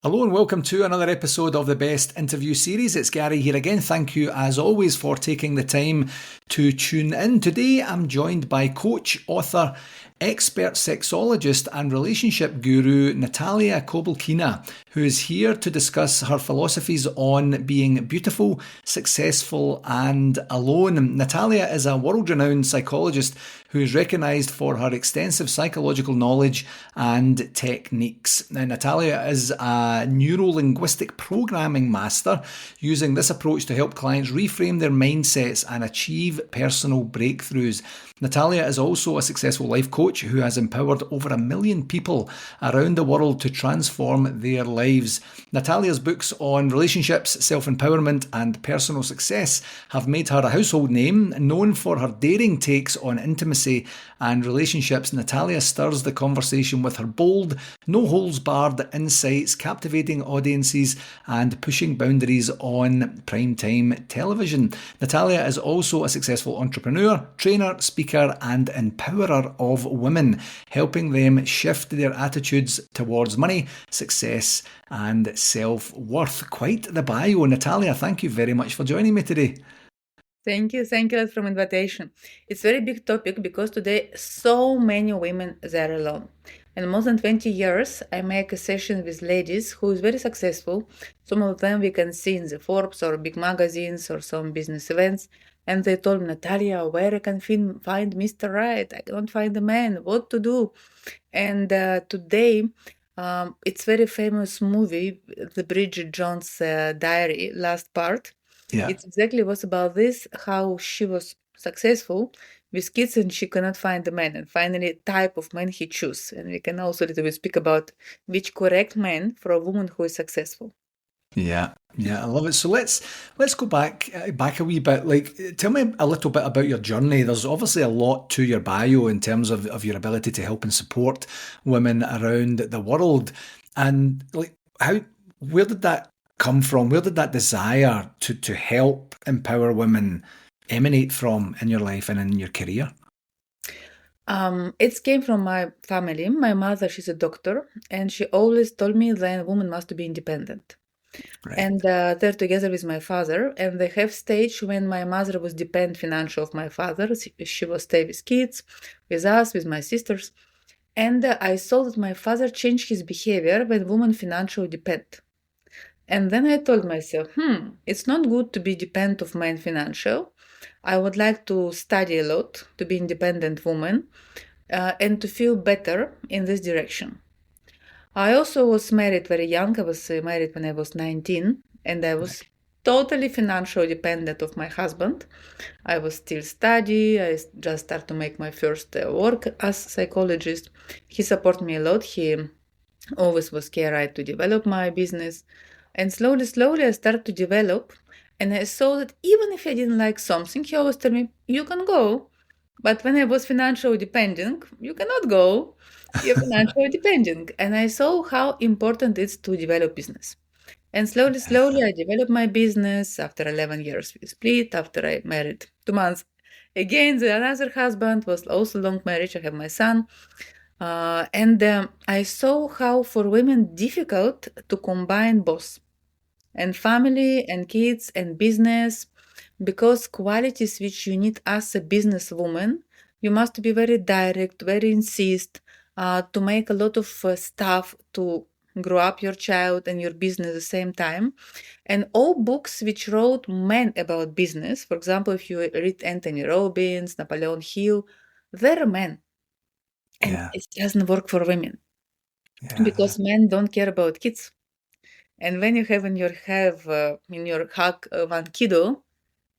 Hello and welcome to another episode of the Best Interview Series. It's Gary here again. Thank you as always for taking the time to tune in. Today I'm joined by coach, author, expert sexologist and relationship guru Natalia Kobylkina, who is here to discuss her philosophies on being beautiful, successful and alone. Natalia is a world-renowned psychologist who is recognised for her extensive psychological knowledge and techniques. Now, Natalia is a Neuro-Linguistic Programming master, using this approach to help clients reframe their mindsets and achieve personal breakthroughs. Natalia is also a successful life coach who has empowered over 1 million people around the world to transform their lives. Natalia's books on relationships, self-empowerment and personal success have made her a household name. Known for her daring takes on intimacy and relationships, Natalia stirs the conversation with her bold, no-holds-barred insights, captivating audiences and pushing boundaries on primetime television. Natalia is also a successful entrepreneur, trainer, speaker and empowerer of women, helping them shift their attitudes towards money, success and self-worth. Quite the bio, Natalia. Thank you very much for joining me today. Thank you a lot for the invitation. It's a very big topic because today so many women are alone. And more than 20 years, I make a session with ladies who is very successful. Some of them we can see in the Forbes or big magazines or some business events. And they told me, Natalia, where I can find Mr. Right? I cannot find a man. What to do? And today, it's very famous movie, the Bridget Jones' Diary, last part. Yeah. It exactly was about this, how she was successful with kids and she cannot find a man. And finally, type of man he chose. And we can also a little bit speak about which correct man for a woman who is successful. Yeah, I love it. So let's go back a wee bit. Like, tell me a little bit about your journey. There's obviously a lot to your bio in terms of your ability to help and support women around the world. And like, where did that come from? Where did that desire to help empower women emanate from in your life and in your career? It came from my family. My mother, she's a doctor, and she always told me that a woman must be independent. Right. And they're together with my father, and they have stage when my mother was dependent financial of my father. She was stay with kids, with us, with my sisters. And I saw that my father changed his behavior when women financially depend. And then I told myself, it's not good to be dependent of men financial. I would like to study a lot, to be independent woman, and to feel better in this direction. I also was married very young. I was married when I was 19, and I was totally financially dependent of my husband. I was still study. I just started to make my first work as psychologist. He supported me a lot. He always was care to develop my business. And slowly I started to develop. And I saw that even if I didn't like something, he always told me, you can go. But when I was financially dependent, you cannot go. You're financially dependent. And I saw how important it is to develop business. And slowly I developed my business. After 11 years, we split. After I married 2 months, again, another husband was also long marriage. I have my son. I saw how for women difficult to combine both and family and kids and business, because qualities which you need as a businesswoman, you must be very direct, very insist to make a lot of stuff to grow up your child and your business at the same time. And all books which wrote men about business, for example, if you read Anthony Robbins, Napoleon Hill, they're men. And it doesn't work for women because men don't care about kids. And when you have in your hug one kiddo,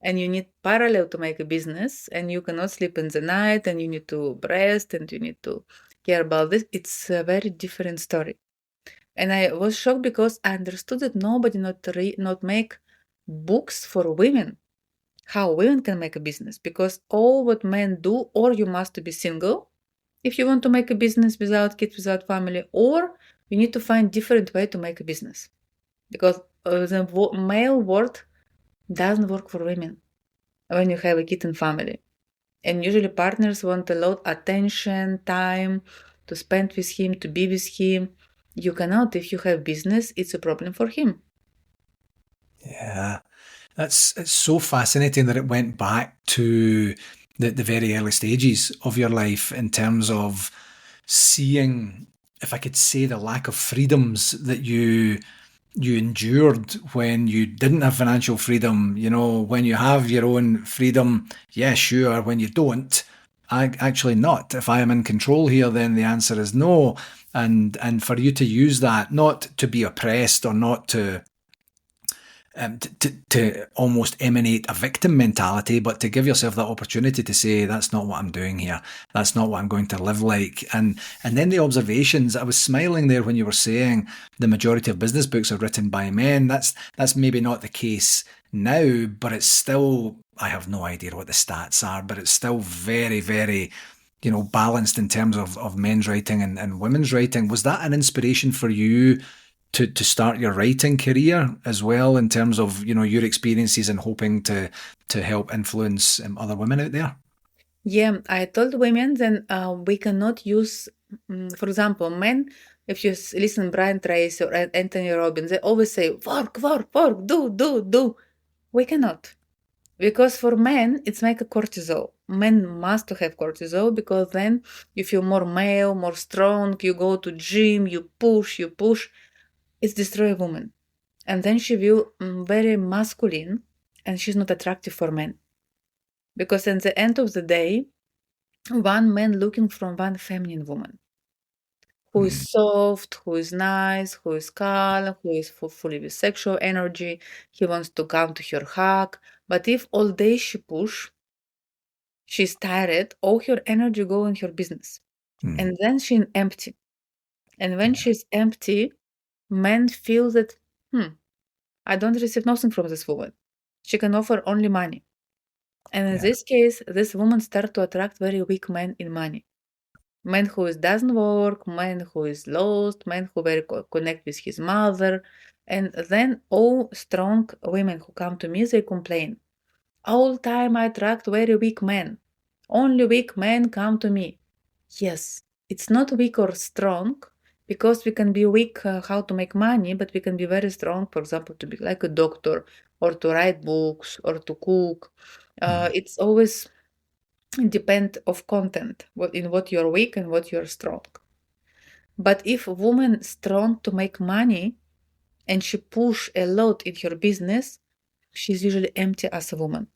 and you need parallel to make a business, and you cannot sleep in the night, and you need to breast, and you need to care about this, it's a very different story. And I was shocked because I understood that nobody not make books for women, how women can make a business, because all what men do, or you must be single if you want to make a business without kids, without family, or you need to find different way to make a business. Because the male world doesn't work for women when you have a kid and family. And usually partners want a lot attention, time to spend with him, to be with him. You cannot. If you have business, it's a problem for him. Yeah. It's so fascinating that it went back to the very early stages of your life in terms of seeing, if I could say, the lack of freedoms that you endured when you didn't have financial freedom. You know, when you have your own freedom, yeah, sure. When you don't, actually not. If I am in control here, then the answer is no. And for you to use that, not to be oppressed or not to almost emanate a victim mentality, but to give yourself that opportunity to say, that's not what I'm doing here. That's not what I'm going to live like. And then the observations, I was smiling there when you were saying the majority of business books are written by men. That's maybe not the case now, but it's still, I have no idea what the stats are, but it's still very, very, balanced in terms of men's writing and women's writing. Was that an inspiration for you to start your writing career as well, in terms of your experiences and hoping to help influence other women out there? Yeah, I told women then we cannot use, for example, men. If you listen Brian Tracy or Anthony Robbins, they always say work, work, work, do, do, do. We cannot. Because for men, it's like a cortisol. Men must have cortisol because then you feel more male, more strong. You go to gym, you push, you push. It's destroy a woman, and then she will very masculine, and she's not attractive for men. Because at the end of the day, one man looking from one feminine woman who Mm, is soft, who is nice, who is calm, who is fully with sexual energy. He wants to come to her hug. But if all day she push, she's tired, all her energy go in her business. mm, And then she's empty. And when yeah, she's empty, men feel that, I don't receive nothing from this woman. She can offer only money. And in yeah, this case, this woman start to attract very weak men in money. Man who doesn't work, man who is lost, man who very connect with his mother. And then all strong women who come to me, they complain. All time I attract very weak men. Only weak men come to me. Yes, it's not weak or strong because we can be weak how to make money, but we can be very strong, for example, to be like a doctor or to write books or to cook. mm, It's always depend of content, in what you're weak and what you're strong. But if a woman strong to make money and she push a lot in her business, she's usually empty as a woman.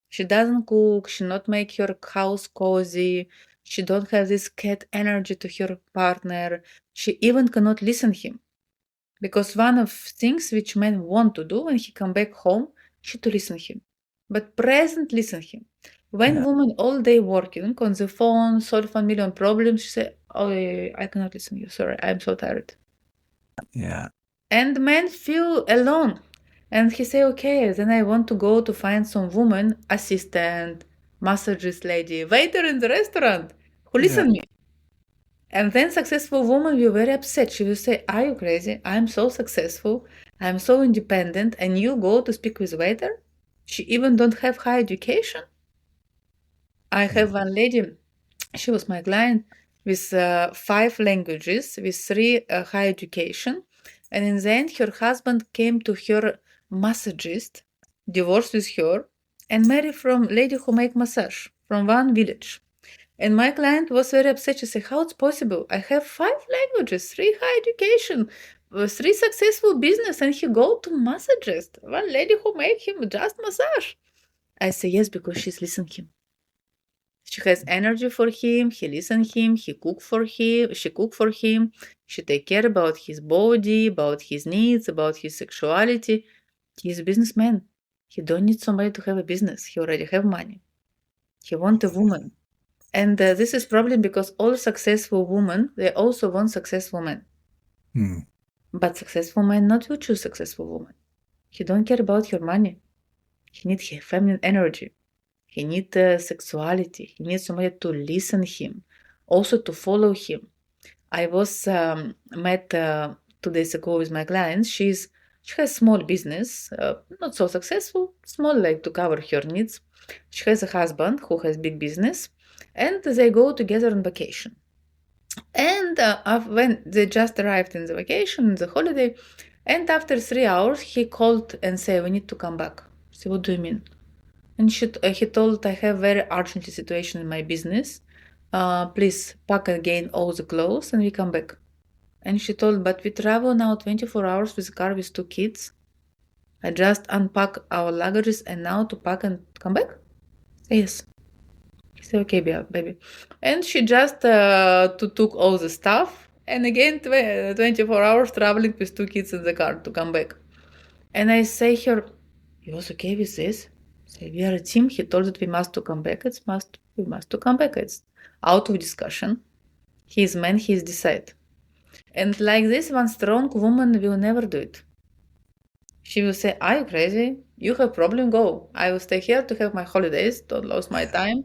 She doesn't cook, she not make her house cozy, she don't have this cat energy to her partner, she even cannot listen him. Because one of things which men want to do when he come back home, she to listen him. But present listen him. When yeah, woman all day working on the phone, solve 1 million problems, she say, oh, yeah, I cannot listen to you, sorry, I'm so tired. yeah, And men feel alone. And he say, okay, then I want to go to find some woman, assistant, massagist lady, waiter in the restaurant, who yeah, listen me. And then successful woman will very upset. She will say, are you crazy? I'm so successful. I'm so independent. And you go to speak with waiter? She even don't have high education. I yeah, have one lady, she was my client with 5 languages, with 3 high education. And in the end, her husband came to her massagist, divorced with her, and married from lady who make massage from one village. And my client was very upset. She said, how it's possible? I have 5 languages, 3 high education, 3 successful business, and he go to massagist. One lady who make him just massage. I say, yes, because she's listening him. She has energy for him, he listen him, he cook for him, she cook for him, she take care about his body, about his needs, about his sexuality. He's a businessman. He don't need somebody to have a business. He already have money. He want a woman. And this is problem because all successful women, they also want successful men. mm, But successful man not will choose successful woman. He don't care about your money. He need his feminine energy. He need sexuality. He needs somebody to listen him, also to follow him. I was met 2 days ago with my client. She has small business, not so successful, small like to cover her needs. She has a husband who has big business, and they go together on vacation. And when they just arrived in the vacation, in the holiday, and after 3 hours, he called and said, "We need to come back." I said, "What do you mean?" And he told, "I have very urgent situation in my business. Please pack again all the clothes and we come back." And she told, "But we travel now 24 hours with a car with 2 kids. I just unpack our luggages and now to pack and come back?" Yes. He said, "Okay, baby." And she just took all the stuff and again 24 hours traveling with 2 kids in the car to come back. And I say her, "You was okay with this?" Say, "We are a team. He told that we must to come back. We must to come back. It's out of discussion. He is man, he is decide." And like this, one strong woman will never do it. She will say, "Are you crazy? You have problem, go. I will stay here to have my holidays, don't lose my time.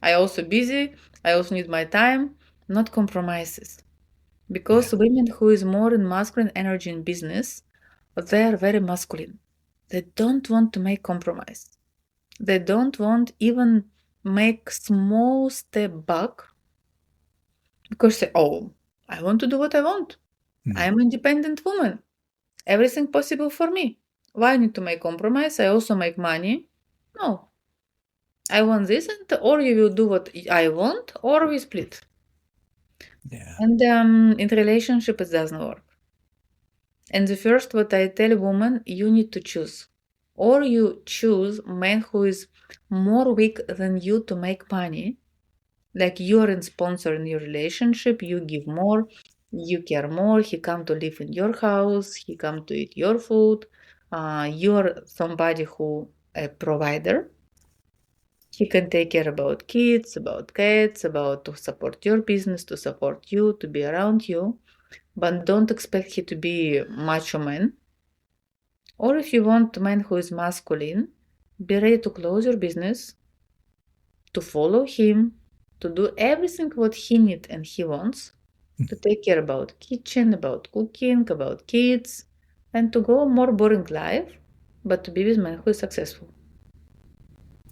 I also busy. I also need my time." Not compromises. Yeah. Because women who is more in masculine energy in business, they are very masculine. They don't want to make compromise. They don't want even make small step back because say, "Oh, I want to do what I want. I am independent woman. Everything possible for me. Why I need to make compromise? I also make money." No. I want this, and or you will do what I want, or we split. Yeah. And in relationship, it doesn't work. And the first, what I tell women, you need to choose. Or you choose man who is more weak than you to make money, like you are in sponsor in your relationship, you give more, you care more, he come to live in your house, he come to eat your food, you're somebody who a provider. He can take care about kids, about cats, about to support your business, to support you, to be around you, but don't expect him to be macho man. Or if you want a man who is masculine, be ready to close your business, to follow him, to do everything what he needs and he wants, to take care about kitchen, about cooking, about kids, and to go a more boring life, but to be with man who is successful.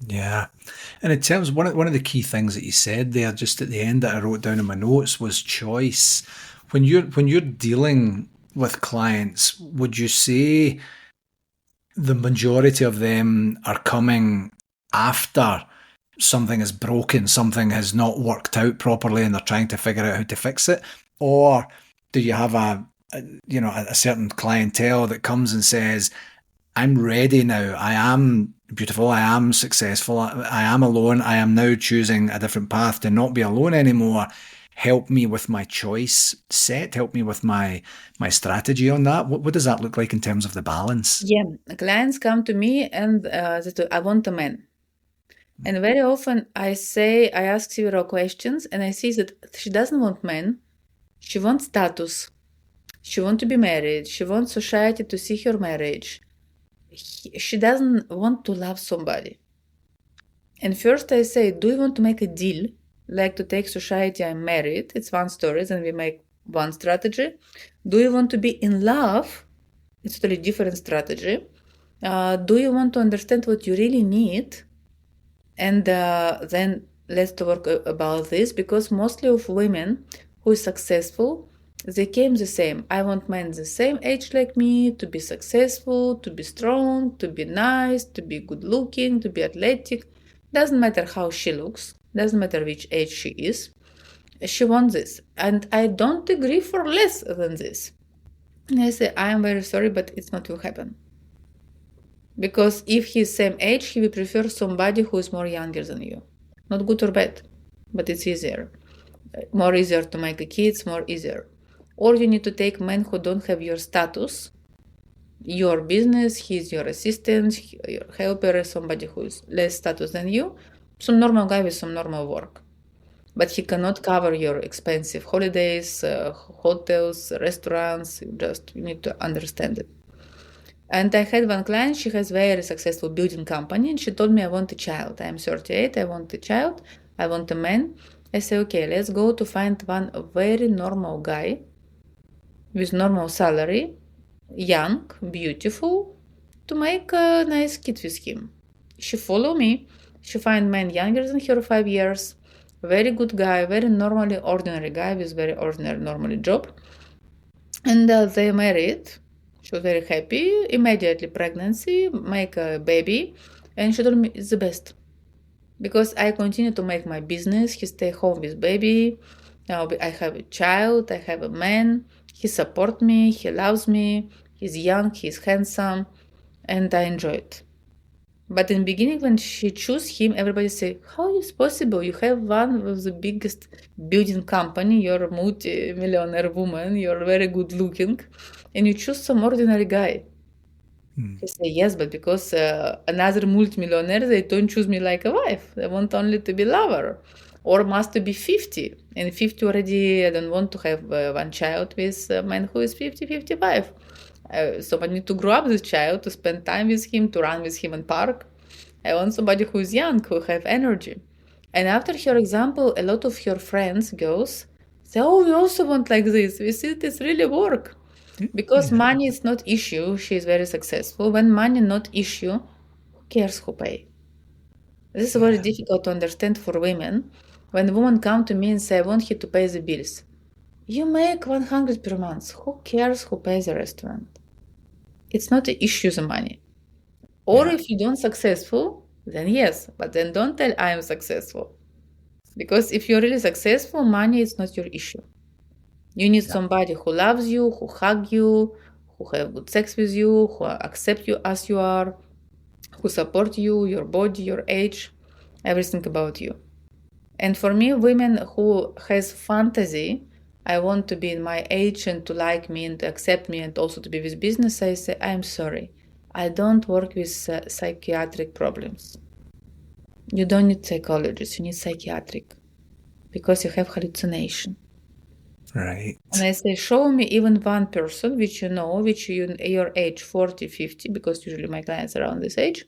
Yeah. And in terms, one of the key things that you said there, just at the end that I wrote down in my notes, was choice. When you're dealing with clients, would you say the majority of them are coming after something is broken, something has not worked out properly, and they're trying to figure out how to fix it? Or do you have a certain clientele that comes and says, "I'm ready now. I am beautiful. I am successful. I am alone. I am now choosing a different path to not be alone anymore. Help me with my choice set. Help me with my strategy on that." What does that look like in terms of the balance? Yeah, clients come to me and I want a man. And very often I ask several questions and I see that she doesn't want men. She wants status. She wants to be married. She wants society to see her marriage. She doesn't want to love somebody. And first I say, do you want to make a deal? Like to take society, I'm married. It's one story, then we make one strategy. Do you want to be in love? It's totally different strategy. Do you want to understand what you really need? And then let's talk about this because mostly of women who is successful, they came the same. I want men the same age like me to be successful, to be strong, to be nice, to be good looking, to be athletic. Doesn't matter how she looks, doesn't matter which age she is. She wants this. And I don't agree for less than this. And I say, I am very sorry, but it's not will happen. Because if he's same age, he will prefer somebody who is more younger than you. Not good or bad, but it's easier. More easier to make a kids, more easier. Or you need to take men who don't have your status, your business, he's your assistant, your helper, somebody who is less status than you, some normal guy with some normal work. But he cannot cover your expensive holidays, hotels, restaurants. You need to understand it. And I had one client, she has very successful building company, and she told me, I want a child. I'm 38, I want a child, I want a man. I say, okay, let's go to find one very normal guy with normal salary, young, beautiful, to make a nice kid with him. She follow me. She find man younger than her 5 years, very good guy, very normally ordinary guy with very ordinary normally job. And they married. She was very happy. Immediately pregnancy, make a baby, and she told me it's the best because I continue to make my business. He stay home with baby. Now I have a child. I have a man. He support me. He loves me. He's young. He's handsome, and I enjoy it. But in the beginning, when she chose him, everybody say, "How is possible? You have one of the biggest building company. You're a multi-millionaire woman. You're very good looking, and you choose some ordinary guy." He say, "Yes, but because another multi-millionaire, they don't choose me like a wife. They want only to be lover, or must be 50. And 50 already, I don't want to have one child with a man who is 50, 55. So I need to grow up this child, to spend time with him, to run with him in park. I want somebody who is young, who have energy." And after her example, a lot of her friends, girls, say, "Oh, we also want like this. We see this really work." Because money is not issue, she is very successful. When money not issue, who cares who pay? This is very difficult to understand for women. When women come to me and say, "I want you to pay the bills," you make 100 per month. Who cares who pays the restaurant? It's not an issue, the money. Or if you don't successful, then yes, but then don't tell I am successful. Because if you're really successful, money is not your issue. You need somebody who loves you, who hug you, who have good sex with you, who accept you as you are, who support you, your body, your age, everything about you. And for me, women who has fantasy, I want to be in my age and to like me and to accept me and also to be with business, I say, I'm sorry. I don't work with psychiatric problems. You don't need psychologist, you need psychiatric because you have hallucination. Right. And I say, show me even one person which you know, which you your age 40, 50, because usually my clients are around this age,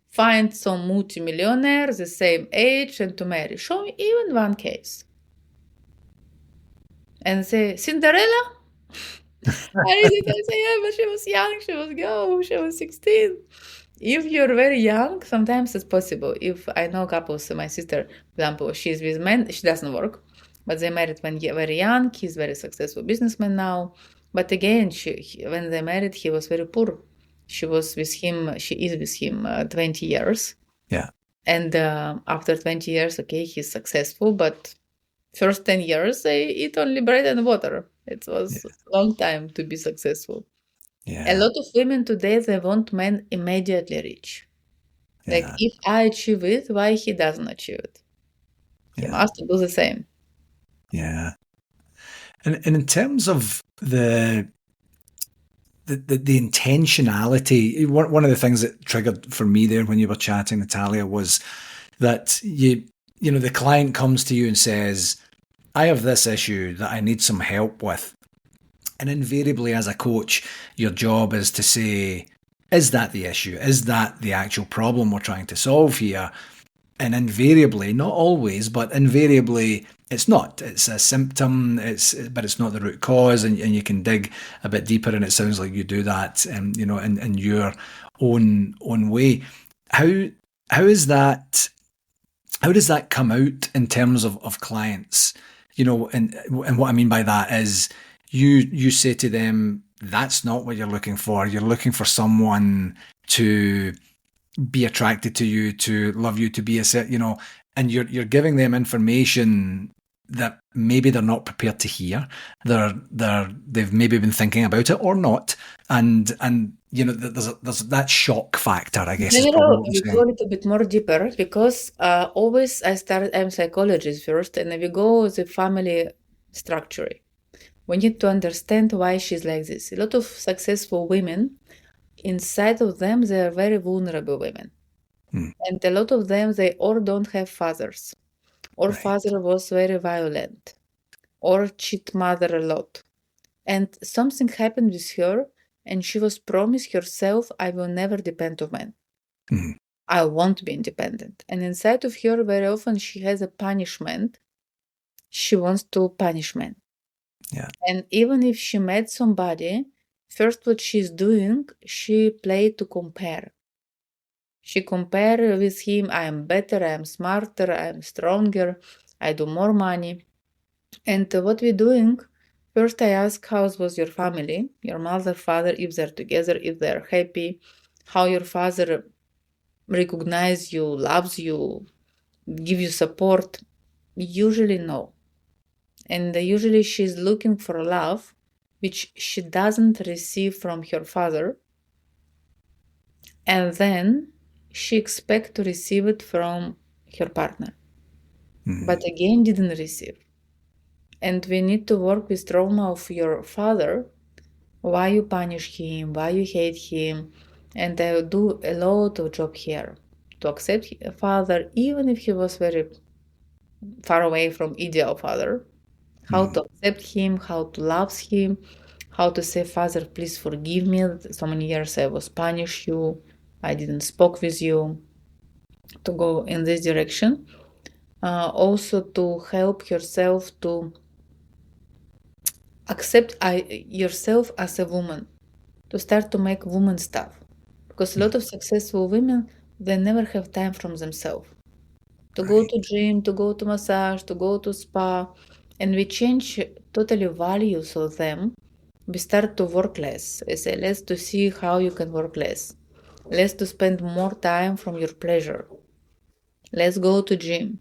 find some multi-millionaire, the same age, and to marry. Show me even one case. And say, Cinderella? I read it and say, yeah, but she was young, she was girl, she was 16. If you're very young, sometimes it's possible. If I know couples, my sister, for example, she's with men, she doesn't work, but they married when very young. He's very successful businessman now. But again, when they married, he was very poor. She was with him, she is with him 20 years. Yeah. And after 20 years, okay, he's successful, but first 10 years, they eat only bread and water. It was a long time to be successful. Yeah. A lot of women today, they want men immediately rich. Like, if I achieve it, why he doesn't achieve it? He must do the same. Yeah. And in terms of the intentionality, one of the things that triggered for me there when you were chatting, Natalia, was that you know, the client comes to you and says, I have this issue that I need some help with. And invariably, as a coach, your job is to say, is that the issue? Is that the actual problem we're trying to solve here? And invariably, not always, but invariably, it's not. It's a symptom, but it's not the root cause, and you can dig a bit deeper, and it sounds like you do that, you know, in your own way. How is that? How does that come out in terms of clients? You know, and what I mean by that is you say to them, that's not what you're looking for. You're looking for someone to be attracted to you, to love you, to be a set, you know, and you're giving them information that maybe they're not prepared to hear. They've maybe been thinking about it or not, and you know, there's that shock factor, I guess. You know, we go a little bit more deeper because always I'm psychologist first, and we go the family structure. We need to understand why she's like this. A lot of successful women, inside of them, they are very vulnerable women. And a lot of them, they or don't have fathers, or father was very violent, or cheat mother a lot. And something happened with her, and she was promised herself, I will never depend on men. I want be independent. And inside of her, very often she has a punishment. She wants to punish men. Yeah. And even if she met somebody, first what she's doing, she played to compare. She compare with him, I am better, I am smarter, I am stronger, I do more money. And what we're doing, first I ask how was your family, your mother, father, if they're together, if they're happy, how your father recognize you, loves you, give you support. Usually no. And usually she's looking for love, which she doesn't receive from her father. And then she expects to receive it from her partner. But again, didn't receive. And we need to work with trauma of your father, why you punish him, why you hate him. And I do a lot of job here to accept father, even if he was very far away from ideal father. How to accept him, how to love him, how to say, Father, please forgive me. So many years I was punished you. I didn't spoke with you. To go in this direction. Also to help yourself to accept yourself as a woman, to start to make woman stuff. Because a lot of successful women, they never have time from themselves. To go to gym, to go to massage, to go to spa, and we change totally values of them. We start to work less. I say, let's to see how you can work less. Let's to spend more time from your pleasure. Let's go to gym.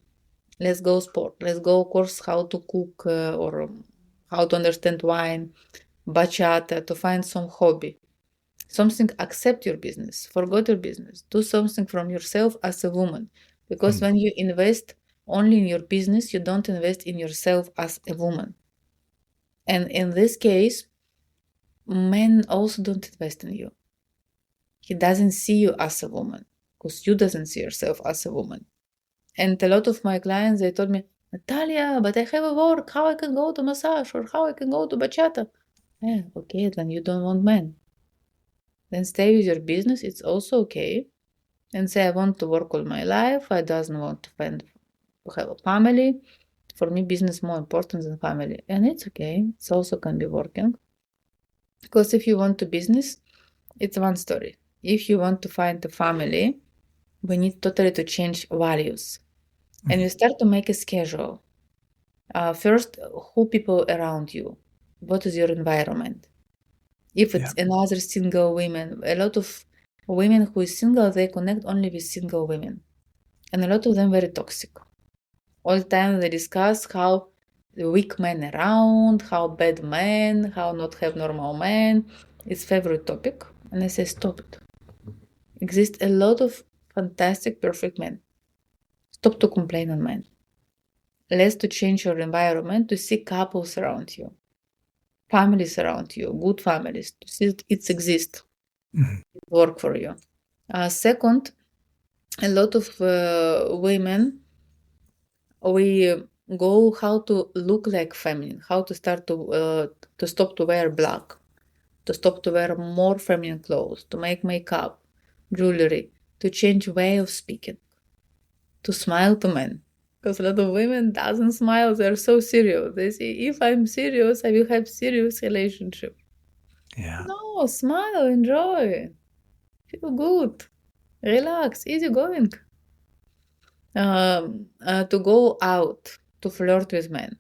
Let's go sport. Let's go course how to cook or how to understand wine, bachata, to find some hobby. Something, accept your business, forget your business. Do something from yourself as a woman. Because when you invest only in your business, you don't invest in yourself as a woman. And in this case, men also don't invest in you. He doesn't see you as a woman because you doesn't see yourself as a woman. And a lot of my clients, they told me, Natalia, but I have a work, how I can go to massage or how I can go to bachata? Yeah, okay, then you don't want men. Then stay with your business, it's also okay. And say, I want to work all my life, I doesn't want to have a family. For me, business is more important than family. And it's okay, it's also can be working. Because if you want to business, it's one story. If you want to find a family, we need totally to change values. And you start to make a schedule. First, who people around you? What is your environment? If it's another single women, a lot of women who is single, they connect only with single women. And a lot of them very toxic. All the time they discuss how the weak men around, how bad men, how not have normal men. It's favorite topic. And I say, stop it. Exist a lot of fantastic, perfect men. Stop to complain on men. Let's to change your environment to see couples around you, families around you, good families, to see it exists, work for you. Second, a lot of women, we go how to look like feminine, how to start to stop to wear black, to stop to wear more feminine clothes, to make makeup, jewelry, to change way of speaking, to smile to men. Because a lot of women doesn't smile, they're so serious. They say, if I'm serious, I will have serious relationship. Yeah. No, smile, enjoy, feel good, relax, easy going. To go out, to flirt with men.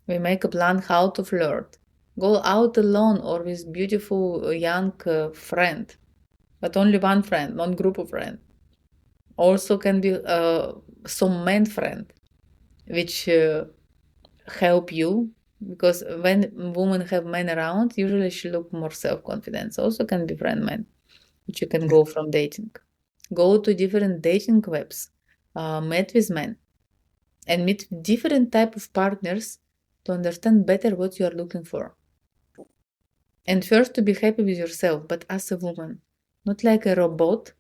We make a plan how to flirt. Go out alone or with beautiful young friend, but only one friend, not group of friends. Also can be some men friend, which help you, because when women have men around, usually she look more self-confident. Also can be friend men, which you can go from dating. Go to different dating webs, meet with men, and meet different type of partners to understand better what you are looking for. And first to be happy with yourself, but as a woman, not like a robot,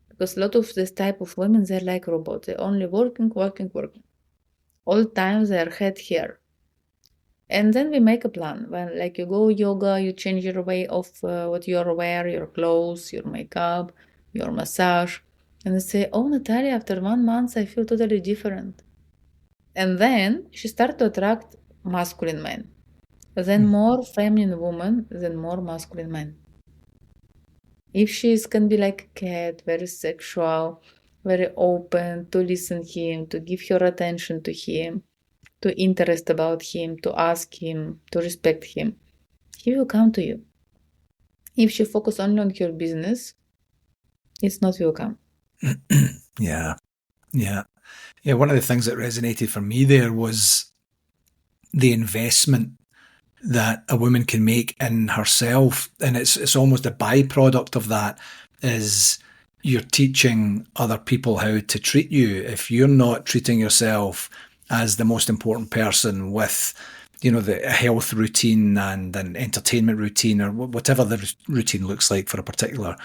because a lot of this type of women, they're like robots. They're only working. All time their head here. And then we make a plan. When like you go yoga, you change your way of what you wear, your clothes, your makeup, your massage. And they say, oh, Natalia, after 1 month, I feel totally different. And then she starts to attract masculine men. Then more feminine woman, then more masculine men. If she can be like a cat, very sexual, very open to listen him, to give your attention to him, to interest about him, to ask him, to respect him, he will come to you. If she focus only on your business, it's not will come. Yeah. One of the things that resonated for me there was the investment that a woman can make in herself, and it's almost a byproduct of that is you're teaching other people how to treat you. If you're not treating yourself as the most important person with, the health routine and an entertainment routine or whatever the routine looks like for a particular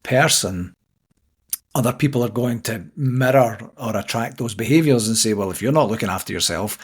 person, other people are going to mirror or attract those behaviors and say, well, if you're not looking after yourself,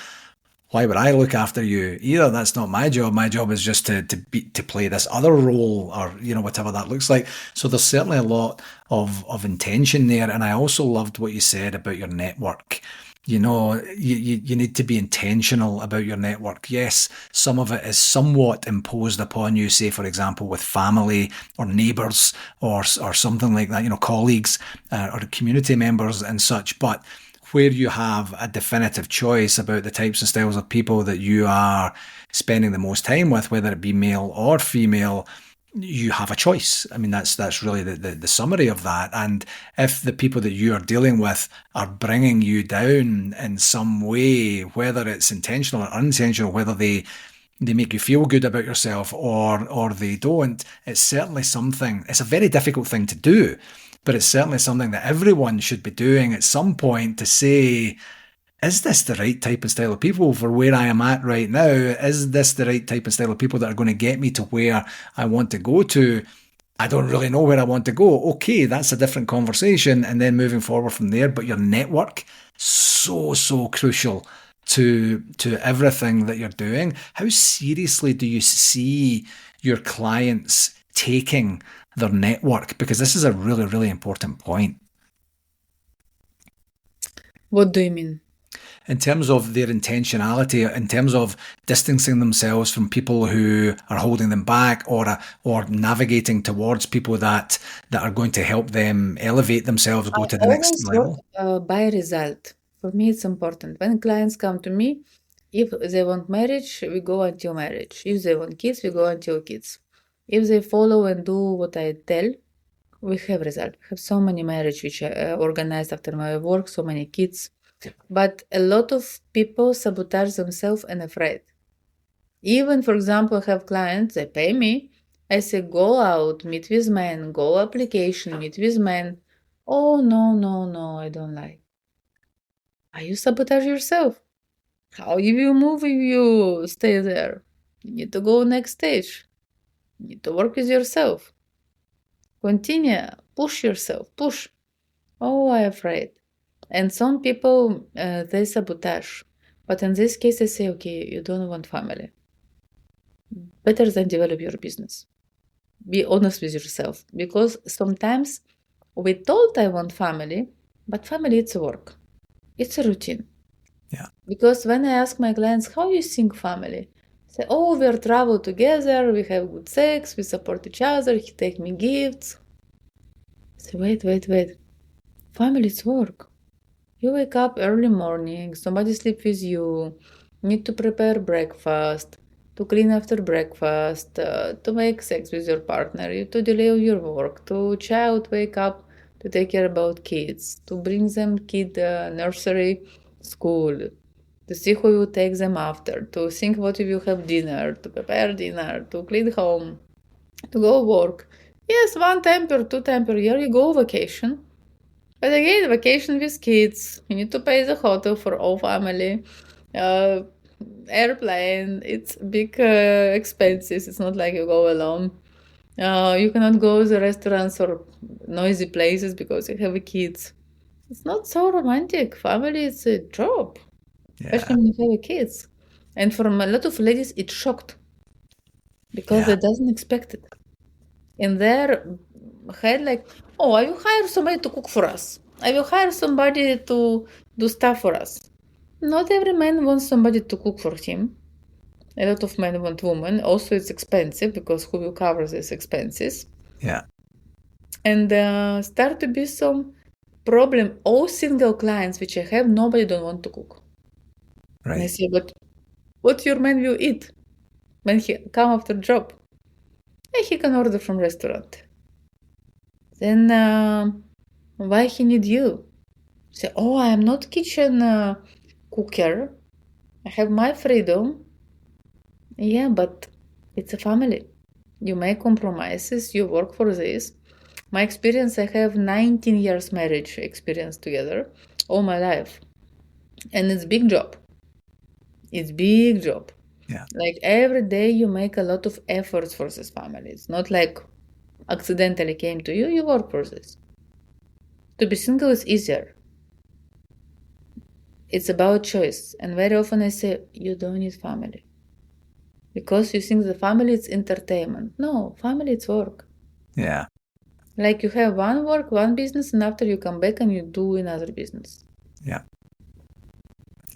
why would I look after you either? That's not my job. My job is just to play this other role or, whatever that looks like. So there's certainly a lot of intention there. And I also loved what you said about your network. You need to be intentional about your network. Yes, some of it is somewhat imposed upon you, say, for example, with family or neighbours or something like that, colleagues or community members and such. But where you have a definitive choice about the types and styles of people that you are spending the most time with, whether it be male or female, you have a choice. I mean, that's really the summary of that. And if the people that you are dealing with are bringing you down in some way, whether it's intentional or unintentional, whether they make you feel good about yourself or they don't, it's certainly something, it's a very difficult thing to do, but it's certainly something that everyone should be doing at some point to say, is this the right type and style of people for where I am at right now? Is this the right type and style of people that are going to get me to where I want to go to? I don't really know where I want to go. Okay, that's a different conversation. And then moving forward from there. But your network, so crucial to everything that you're doing. How seriously do you see your clients taking their network? Because this is a really, really important point. What do you mean? In terms of their intentionality, in terms of distancing themselves from people who are holding them back or navigating towards people that are going to help them elevate themselves, go to the next level. By result. For me, it's important. When clients come to me, if they want marriage, we go until marriage. If they want kids, we go until kids. If they follow and do what I tell, we have result. We have so many marriage which I organized after my work, so many kids. But a lot of people sabotage themselves and afraid. Even, for example, I have clients, they pay me. I say, go out, meet with men, go application, meet with men. Oh, no, I don't like. Are you sabotage yourself? How you will move if you stay there? You need to go next stage. You need to work with yourself. Continue, push yourself, push. Oh, I'm afraid. And some people, they sabotage. But in this case, I say, okay, you don't want family. Better than develop your business. Be honest with yourself. Because sometimes we told I want family, but family, it's a work. It's a routine. Yeah. Because when I ask my clients, how you think family? Say, oh, we travel together, we have good sex, we support each other, he take me gifts. Say, wait. Family, it's work. You wake up early morning, somebody sleep with you, need to prepare breakfast, to clean after breakfast, to make sex with your partner, to delay your work, to child wake up, to take care about kids, to bring them kid nursery, school, to see who will take them after, to think what you will have dinner, to prepare dinner, to clean home, to go work. Yes, 1 time per 2 time per year you go vacation. But again, vacation with kids, you need to pay the hotel for all family, airplane, it's big expenses. It's not like you go alone. You cannot go to the restaurants or noisy places because you have kids. It's not so romantic. Family is a job, especially when you have kids. And for a lot of ladies, it's shocked because they doesn't expect it. In their head, like, oh, I will hire somebody to cook for us. I will hire somebody to do stuff for us. Not every man wants somebody to cook for him. A lot of men want women. Also, it's expensive because who will cover these expenses? Yeah. And start to be some problem, all single clients which I have, nobody don't want to cook. And I Right. say, but what your man will eat when he come after job? And he can order from restaurant. Then why he need you? Say, oh, I am not kitchen cooker. I have my freedom. Yeah, but it's a family. You make compromises. You work for this. My experience, I have 19 years marriage experience together, all my life, and it's big job. It's big job. Yeah. Like every day, you make a lot of efforts for this family. It's not like accidentally came to you. You work for this. To be single is easier. It's about choice. And very often I say, you don't need family. Because you think the family is entertainment. No, family it's work. Yeah. Like you have one work, one business, and after you come back and you do another business. Yeah.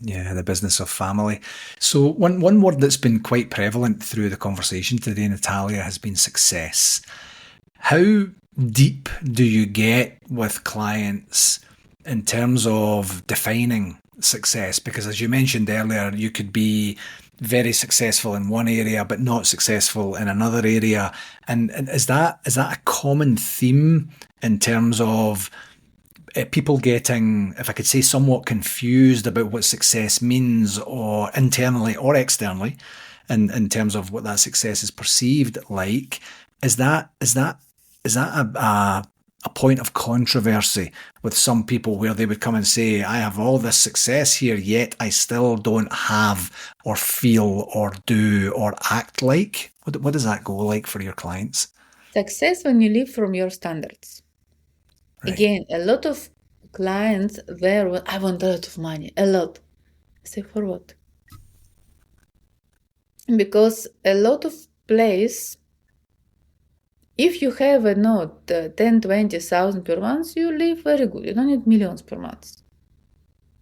Yeah, the business of family. So one word that's been quite prevalent through the conversation today, Natalia, has been success. How deep do you get with clients in terms of defining success? Because as you mentioned earlier, you could be very successful in one area but not successful in another area. And is that a common theme in terms of people getting, if I could say, somewhat confused about what success means, or internally or externally, in terms of what that success is perceived like? Is that a point of controversy with some people, where they would come and say, I have all this success here, yet I still don't have or feel or do or act like? What does that go like for your clients? Success when you live from your standards. Right. Again, a lot of clients there, I want a lot of money, a lot. I say, for what? Because a lot of place, if you have a note 10, 20,000 per month, you live very good. You don't need millions per month.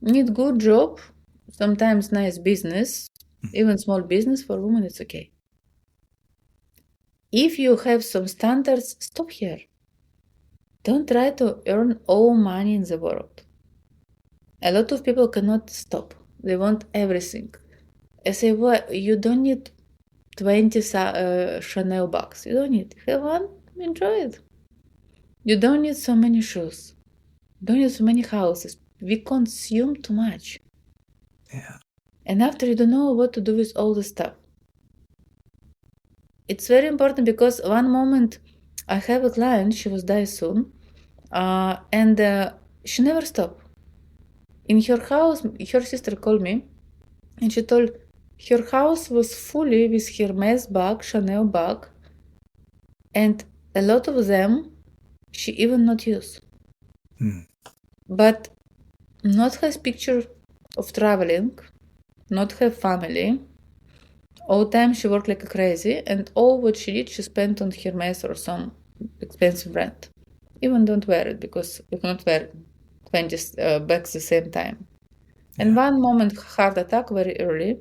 You need good job, sometimes nice business, even small business for women, it's okay. If you have some standards, stop here. Don't try to earn all money in the world. A lot of people cannot stop. They want everything. I say, well, you don't need 20 Chanel bags. You don't need. Have one, enjoy it. You don't need so many shoes. You don't need so many houses. We consume too much. Yeah. And after you don't know what to do with all the stuff. It's very important, because one moment I have a client, she was die soon, and she never stopped. In her house, her sister called me, and she told her house was fully with Hermes bag, Chanel bag, and a lot of them she even not use. But not have picture of traveling, not have family. All time she worked like a crazy, and all what she did, she spent on Hermes or some expensive brand. Even don't wear it, because you cannot wear 20 bags the same time. And one moment, heart attack very early,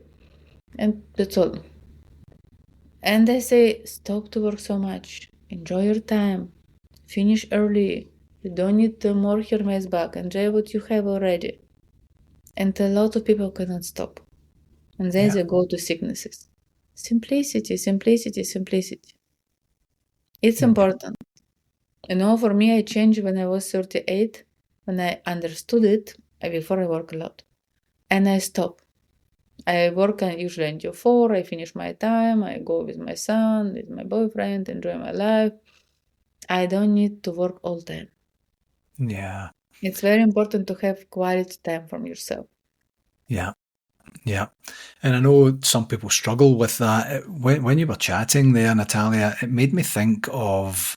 and that's all. And I say, stop to work so much. Enjoy your time. Finish early. You don't need more Hermes bag. Enjoy what you have already. And a lot of people cannot stop. And then they go to sicknesses. Simplicity, simplicity, simplicity. It's important. For me, I changed when I was 38. When I understood it, before I work a lot. And I stop. I work usually until 4. I finish my time. I go with my son, with my boyfriend, enjoy my life. I don't need to work all time. Yeah. It's very important to have quality time from yourself. Yeah. Yeah. And I know some people struggle with that. When you were chatting there, Natalia, it made me think of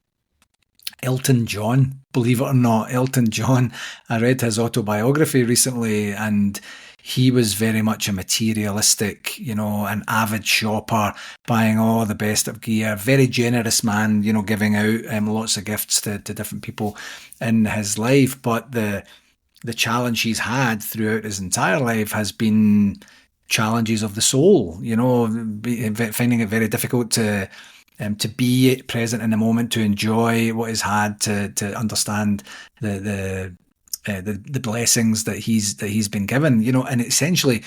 Elton John. Believe it or not, Elton John. I read his autobiography recently, and he was very much a materialistic, an avid shopper, buying all the best of gear, very generous man, giving out lots of gifts to different people in his life. But the challenge he's had throughout his entire life has been challenges of the soul, finding it very difficult to be present in the moment, to enjoy what he's had, to understand the the blessings that he's been given, and essentially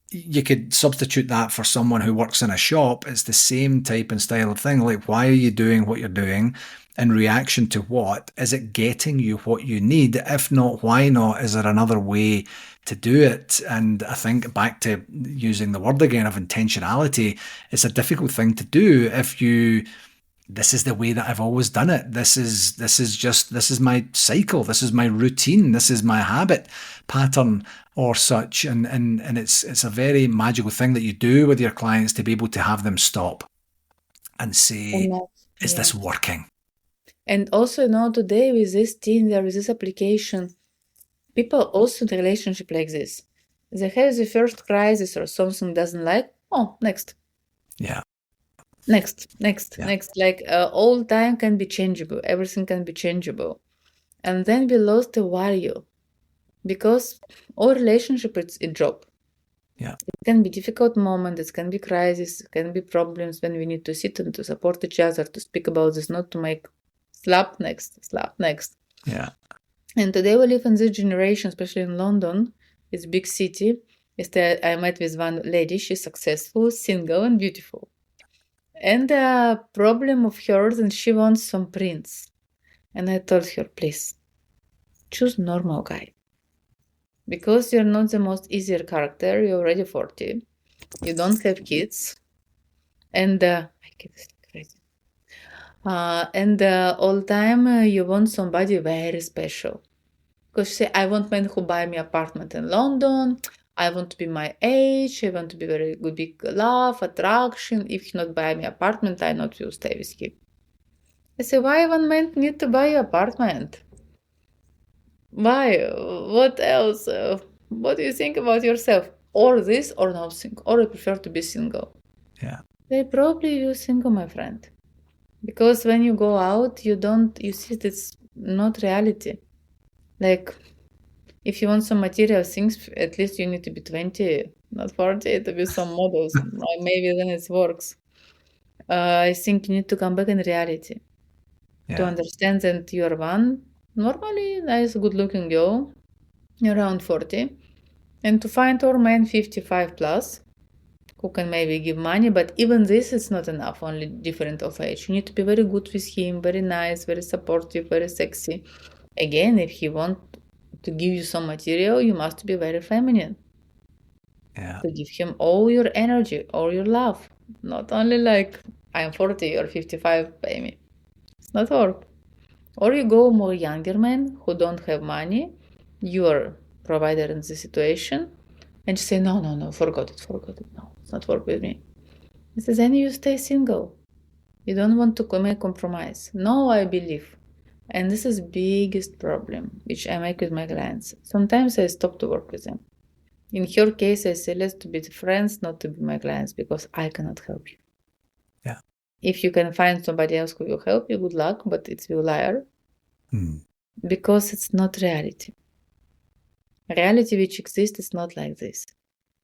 you could substitute that for someone who works in a shop. It's the same type and style of thing. Like, why are you doing what you're doing? In reaction to what? Is it getting you what you need? If not, why not? Is there another way to do it? And I think, back to using the word again of intentionality, it's a difficult thing to do if this is the way that I've always done it. This is my cycle. This is my routine. This is my habit pattern or such. And it's a very magical thing that you do with your clients to be able to have them stop and say, is this working? And also today with this Tinder, with this application, people also in a relationship like this. They have the first crisis or something doesn't like. Oh, next. Yeah. Next. Like all time can be changeable. Everything can be changeable. And then we lost the value because all relationship is a job. Yeah. It can be difficult moment. It can be crisis. It can be problems when we need to sit and to support each other, to speak about this, not to make slap next. Yeah. And today we live in this generation, especially in London. It's a big city. Yesterday I met with one lady. She's successful, single, and beautiful. And the problem of hers, and she wants some prince. And I told her, please, choose normal guy. Because you're not the most easier character. You're already 40. You don't have kids. And I get this crazy. And all time you want somebody very special. Because she say, I want men who buy me apartment in London. I want to be my age. I want to be very good, big love, attraction. If he not buy me apartment, I not will stay with him. I say, why one man need to buy you apartment? Why? What else? What do you think about yourself? Or this or nothing? Or you prefer to be single? Yeah. They probably you single, my friend. Because when you go out, you see it's not reality. Like, if you want some material things, at least you need to be 20, not 40, to be some models. Maybe then it works. I think you need to come back in reality to understand that you are one normally nice, good-looking girl, around 40, and to find our man 55 plus, who can maybe give money, but even this is not enough, only different of age. You need to be very good with him, very nice, very supportive, very sexy. Again, if he want to give you some material, you must be very feminine. Yeah. To give him all your energy, all your love. Not only like, I'm 40 or 55, pay me. It's not work. Or you go more younger men who don't have money, you are provider in the situation, and you say, no, forgot it. No, it's not work with me. He says, then you stay single. You don't want to make compromise. No, I believe. And this is biggest problem, which I make with my clients. Sometimes I stop to work with them. In her case, I say, let's to be friends, not to be my clients, because I cannot help you. Yeah. If you can find somebody else who will help you, good luck, but it's a liar. Because it's not reality. Reality which exists is not like this.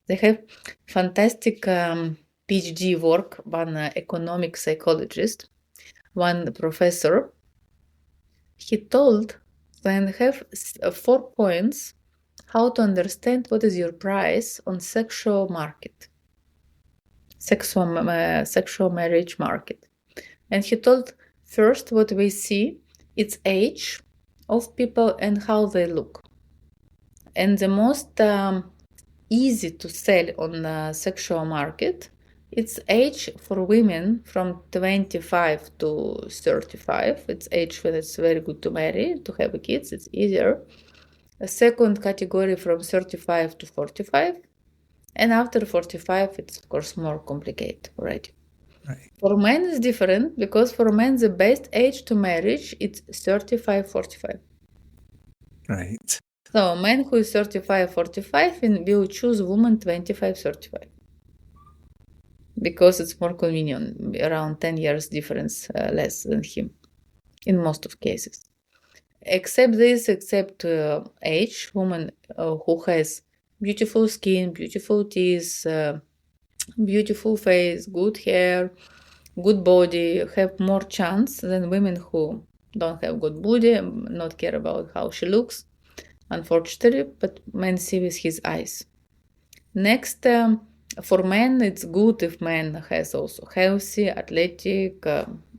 They have fantastic PhD work, one economic psychologist, one professor. He told then have 4 points how to understand what is your price on sexual market, sexual marriage market. And he told first what we see, it's age of people and how they look. And the most easy to sell on the sexual market, it's age for women from 25 to 35. It's age when it's very good to marry, to have kids, it's easier. A second category from 35 to 45. And after 45, it's of course more complicated already. Right. For men it's different because for men the best age to marriage it's 35, 45. Right. So man who is 35, 45 will choose woman 25, 35. Because it's more convenient, around 10 years difference less than him in most of cases. Except age, woman who has beautiful skin, beautiful teeth, beautiful face, good hair, good body, have more chance than women who don't have good body, not care about how she looks, unfortunately, but men see with his eyes. Next, for men, it's good if man has also healthy, athletic,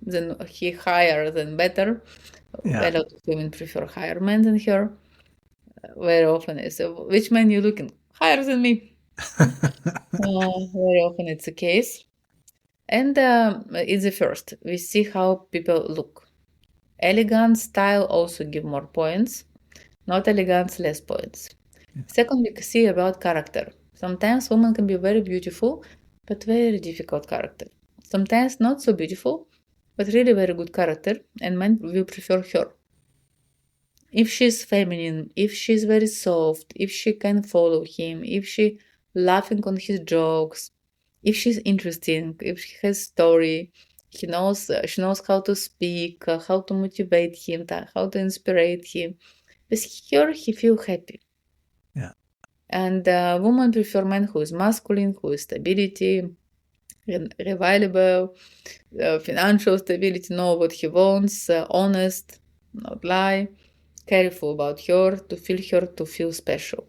then he higher than better. Yeah. A lot of women prefer higher men than her. Very often is which man you looking higher than me? Very often it's the case. And it's the first. We see how people look. Elegant style also give more points. Not elegance, less points. Second, we see about character. Sometimes women can be very beautiful, but very difficult character. Sometimes not so beautiful, but really very good character, and men will prefer her. If she's feminine, if she's very soft, if she can follow him, if she laughing on his jokes, if she's interesting, if she has story, she knows how to speak, how to motivate him, how to inspire him. With her, he feel happy. Yeah. And women prefer men who is masculine, who is stability, reliable, financial stability, know what he wants, honest, not lie, careful about her, to feel special.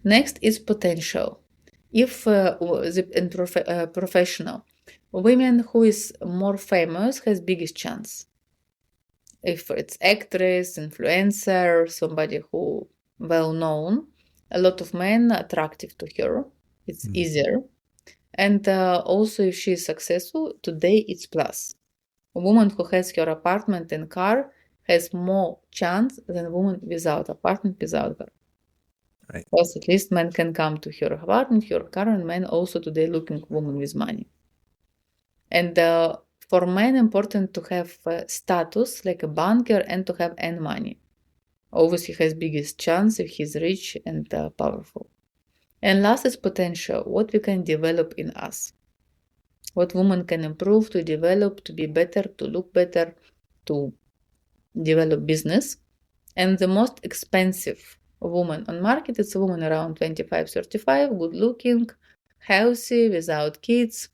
Next is potential. If professional, women who is more famous has biggest chance. If it's actress, influencer, somebody who well known, a lot of men attractive to her. It's easier. And also, if she is successful, today it's plus. A woman who has her apartment and car has more chance than a woman without apartment, without car. Right. Because at least men can come to her apartment, her car, and men also today looking woman with money. And for men, important to have status like a banker and to have and money. Always he has biggest chance if he's rich and powerful. And last is potential, what we can develop in us. What woman can improve to develop, to be better, to look better, to develop business. And the most expensive woman on market is a woman around 25, 35, good looking, healthy, without kids,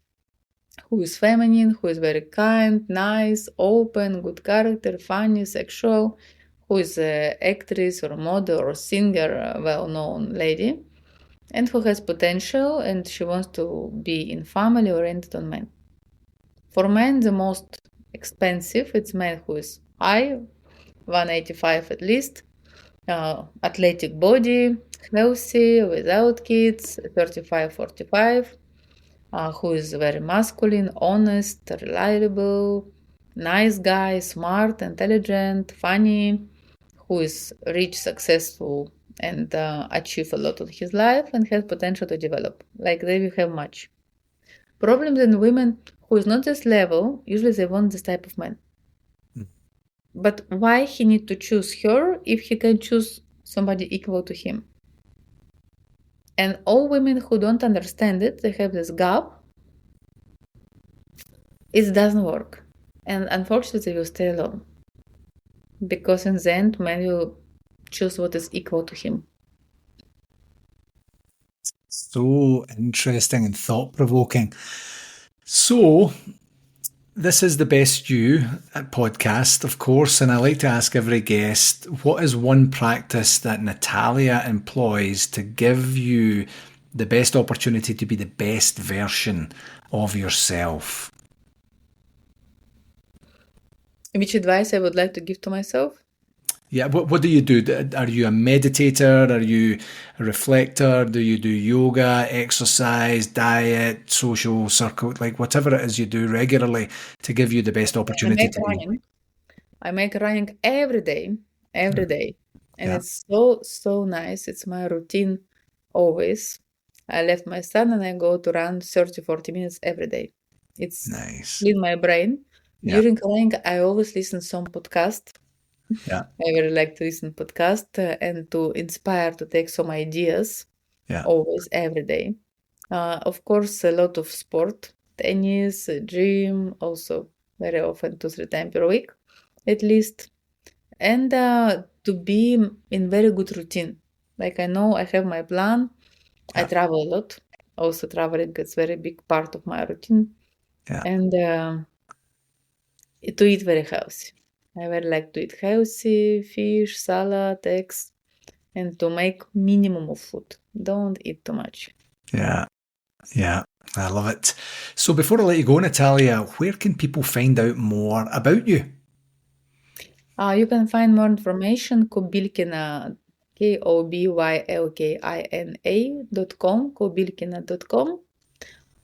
who is feminine, who is very kind, nice, open, good character, funny, sexual, who is an actress or model or singer, well-known lady, and who has potential and she wants to be in family oriented on men. For men, the most expensive, it's man who is high, 185 at least, athletic body, healthy, without kids, 35, 45, who is very masculine, honest, reliable, nice guy, smart, intelligent, funny, who is rich, successful, and achieve a lot in his life and has potential to develop. Like they will have much. Problems in women who is not this level, usually they want this type of man. But why he need to choose her if he can choose somebody equal to him? And all women who don't understand it, they have this gap. It doesn't work. And unfortunately, they will stay alone. Because in the end, man will choose what is equal to him. So interesting and thought-provoking. So, this is the Best You podcast, of course, and I like to ask every guest, what is one practice that Natalia employs to give you the best opportunity to be the best version of yourself? Which advice I would like to give to myself? Yeah, what do you do? Are you a meditator? Are you a reflector? Do you do yoga, exercise, diet, social circle, like whatever it is you do regularly to give you the best opportunity to be? I make running every day, and Yeah. it's so nice. It's my routine always. I left my son and I go to run 30, 40 minutes every day. It's Nice. in my brain. Yeah. During running, I always listen some podcast. Yeah. I really like to listen podcast and to inspire to take some ideas. Yeah. Always every day. Of course, a lot of sport, tennis, gym, also very often 2, 3 times per week, at least. And to be in very good routine. Like I know I have my plan. I Yeah. travel a lot. Also traveling is very big part of my routine. Yeah. And to eat very healthy. I would like to eat healthy, fish, salad, eggs, and to make minimum of food. Don't eat too much. Yeah, yeah, I love it. So before I let you go, Natalia, where can people find out more about you? You can find more information Kobylkina, KOBYLKINA.com, kobylkina.com.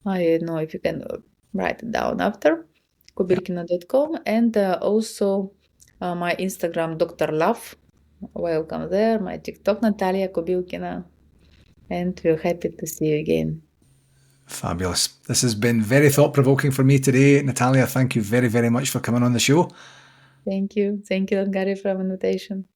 I don't know if you can write it down after, kobylkina.com, and also my Instagram, Dr. Love. Welcome there. My TikTok, Natalia Kobylkina. And we're happy to see you again. Fabulous. This has been very thought-provoking for me today. Natalia, thank you very, very much for coming on the show. Thank you. Thank you, Gary, for the invitation.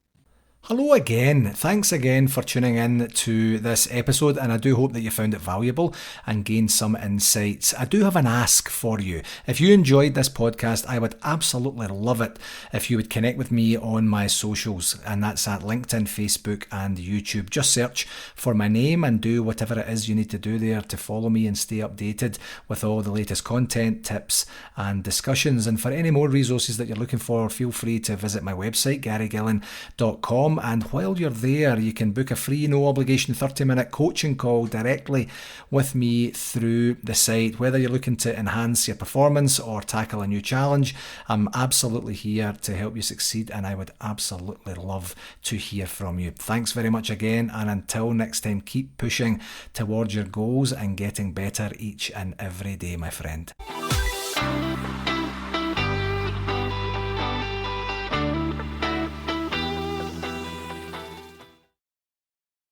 Hello again. Thanks again for tuning in to this episode, and I do hope that you found it valuable and gained some insights. I do have an ask for you. If you enjoyed this podcast, I would absolutely love it if you would connect with me on my socials, and that's at LinkedIn, Facebook, and YouTube. Just search for my name and do whatever it is you need to do there to follow me and stay updated with all the latest content, tips, and discussions. And for any more resources that you're looking for, feel free to visit my website, garygillen.com. And while you're there, you can book a free, no obligation 30-minute coaching call directly with me through the site. Whether you're looking to enhance your performance or tackle a new challenge, I'm absolutely here to help you succeed, and I would absolutely love to hear from you. Thanks very much again, and until next time, keep pushing towards your goals and getting better each and every day, my friend.